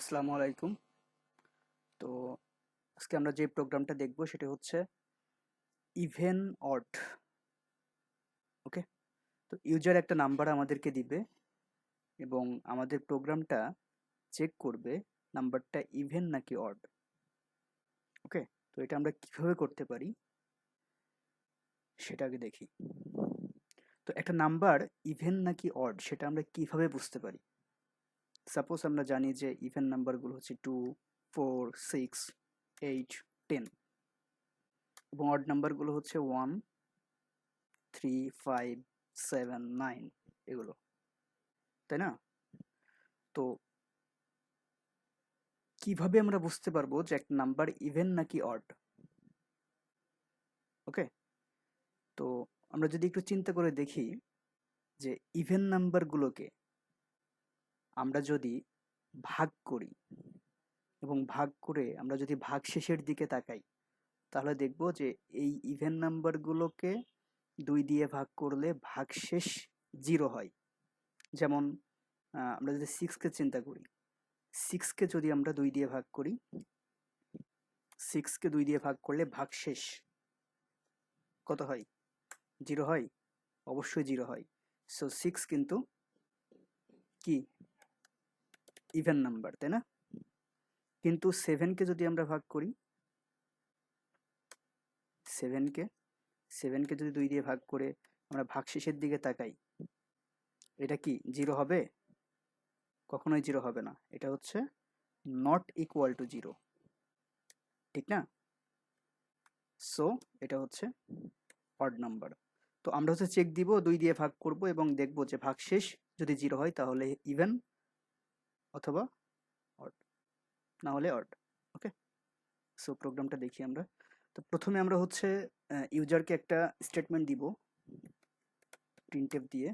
আসসালামু আলাইকুম। তো আজকে আমরা যে প্রোগ্রামটা দেখব সেটা হচ্ছে ইভেন অড। ওকে, তো ইউজার একটা নাম্বার আমাদেরকে দিবে এবং আমাদের প্রোগ্রামটা চেক করবে নাম্বারটা ইভেন নাকি অড। ওকে, তো এটা আমরা কিভাবে করতে পারি সেটা আগে দেখি। তো একটা নাম্বার ইভেন নাকি অড সেটা আমরা কিভাবে বুঝতে পারি? সাপোজ আমরা জানি যে ইভেন নাম্বারগুলো হচ্ছে 2, 4, 6, 8, 10 এবং অড নাম্বারগুলো হচ্ছে 1, 3, 5, 7, 9 এগুলো, তাই না? তো কিভাবে আমরা বুঝতে পারবো যে একটা নাম্বার ইভেন নাকি অড? ওকে, তো আমরা যদি একটু চিন্তা করে দেখি যে ইভেন নাম্বারগুলোকে আমরা যদি ভাগ করি এবং ভাগ করে আমরা যদি ভাগশেষের দিকে তাকাই, তাহলে দেখব যে এই ইভেন নাম্বারগুলোকে 2 দিয়ে ভাগ করলে ভাগশেষ 0 হয়। যেমন আমরা যদি 6কে চিন্তা করি, 6কে যদি আমরা 2 দিয়ে ভাগ করি, 6কে 2 দিয়ে ভাগ করলে ভাগশেষ কত হয়? 0 হয়? অবশ্যই 0 হয়। সো 6 কিন্তু কি ইভেন নাম্বার, তাই না? কিন্তু 7কে যদি আমরা ভাগ করি, 7কে 7কে যদি 2 দিয়ে ভাগ করে আমরা ভাগশেষের দিকে তাকাই, এটা কি 0 হবে? কখনোই 0 হবে না। এটা হচ্ছে নট ইকুয়াল টু 0, ঠিক না? সো এটা হচ্ছে অড নাম্বার। তো আমরা হচ্ছে চেক দিব, 2 দিয়ে ভাগ করব এবং দেখব যে ভাগশেষ যদি 0 হয় তাহলে ইভেন অথবা অড, না হলে অড। ওকে, সো প্রোগ্রামটা দেখি আমরা। তো প্রথমে আমরা হচ্ছে ইউজারকে একটা স্টেটমেন্ট দিব প্রিন্টএফ দিয়ে,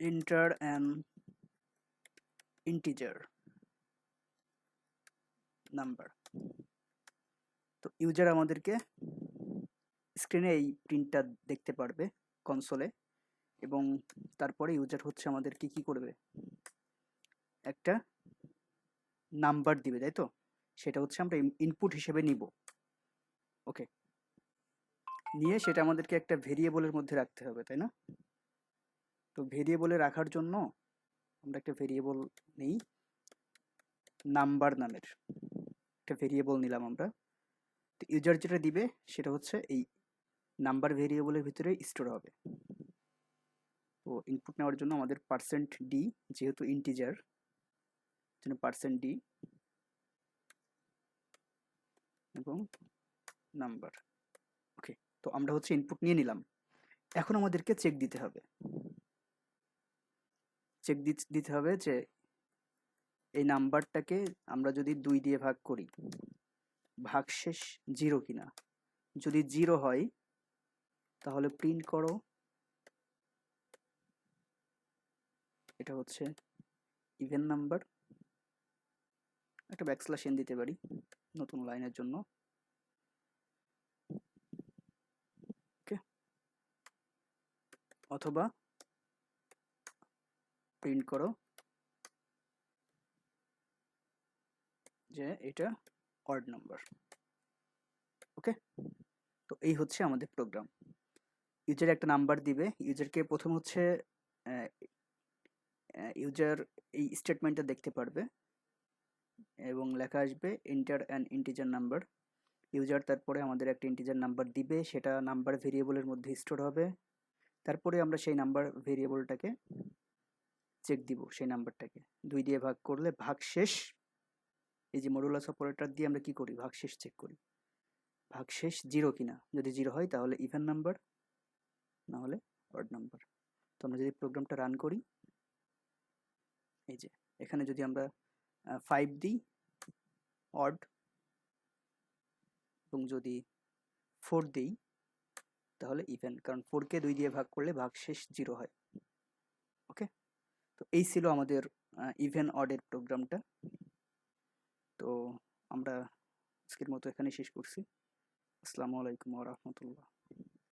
এন্টার অ্যান ইন্টিজার নাম্বার। তো ইউজার আমাদেরকে স্ক্রিনে এই প্রিন্টটা দেখতে পারবে কনসোলে, এবং তারপরে ইউজার হচ্ছে আমাদেরকে কি করবে, একটা নাম্বার দিবে, তাই তো? সেটা হচ্ছে আমরা ইনপুট হিসেবে নিব। ওকে, নিয়ে সেটা আমাদেরকে একটা ভেরিয়েবলের মধ্যে রাখতে হবে, তাই না? তো ভেরিয়েবলে রাখার জন্য আমরা একটা ভেরিয়েবল নেই, নাম্বার নামের একটা ভেরিয়েবল নিলাম আমরা। তো ইউজার যেটা দিবে সেটা হচ্ছে এই নাম্বার ভেরিয়েবলের ভিতরে স্টোর হবে। তো ইনপুট নেওয়ার জন্য আমাদের %d, যেহেতু ইন্টিজার জন্য %d এবং নাম্বার। ওকে, তো আমরা হচ্ছে ইনপুট নিয়ে নিলাম। এখন আমাদেরকে চেক দিতে হবে, চেক দিতে হবে যে এই নাম্বারটাকে আমরা যদি 2 দিয়ে ভাগ করি, ভাগশেষ 0 কিনা। যদি 0 হয় তাহলে প্রিন্ট করো এটা হচ্ছে ইভেন নাম্বার। একটা ব্যাকস্ল্যাশ n দিতে পারি নতুন লাইনের জন্য। ওকে, অথবা প্রিন্ট করো যে এটা অড নাম্বার। ওকে, তো এই হচ্ছে আমাদের প্রোগ্রাম। ইউজার একটা নাম্বার দিবে, ইউজারকে প্রথম হচ্ছে ইউজার এই স্টেটমেন্টটা দেখতে পারবে এবং লেখা আসবে enter an integer number. User তারপরে আমাদের একটা ইন্টিজার নাম্বার দিবে, সেটা নাম্বার ভেরিয়েবলের মধ্যে স্টোর হবে। তারপরে আমরা সেই নাম্বার ভেরিয়েবলটাকে চেক দিব, সেই নাম্বারটাকে 2 দিয়ে ভাগ করলে ভাগশেষ, এই যে মডুলাস অপারেটর দিয়ে আমরা কি করি, ভাগশেষ চেক করি, ভাগশেষ 0 কিনা। যদি 0 হয় তাহলে ইভেন নাম্বার, না হলে অড নাম্বার। তো আমরা যদি প্রোগ্রামটা রান করি, এই যে এখানে যদি আমরা 5 দিই অড, এবং যদি 4 দিই তাহলে ইভেন, কারণ 4কে 2 দিয়ে ভাগ করলে ভাগশেষ 0 হয়। ওকে, তো এই ছিল আমাদের ইভেন অডের প্রোগ্রামটা। তো আমরা আজকের মতো এখানে শেষ করছি। আসসালামু আলাইকুম ওয়া রাহমাতুল্লাহ।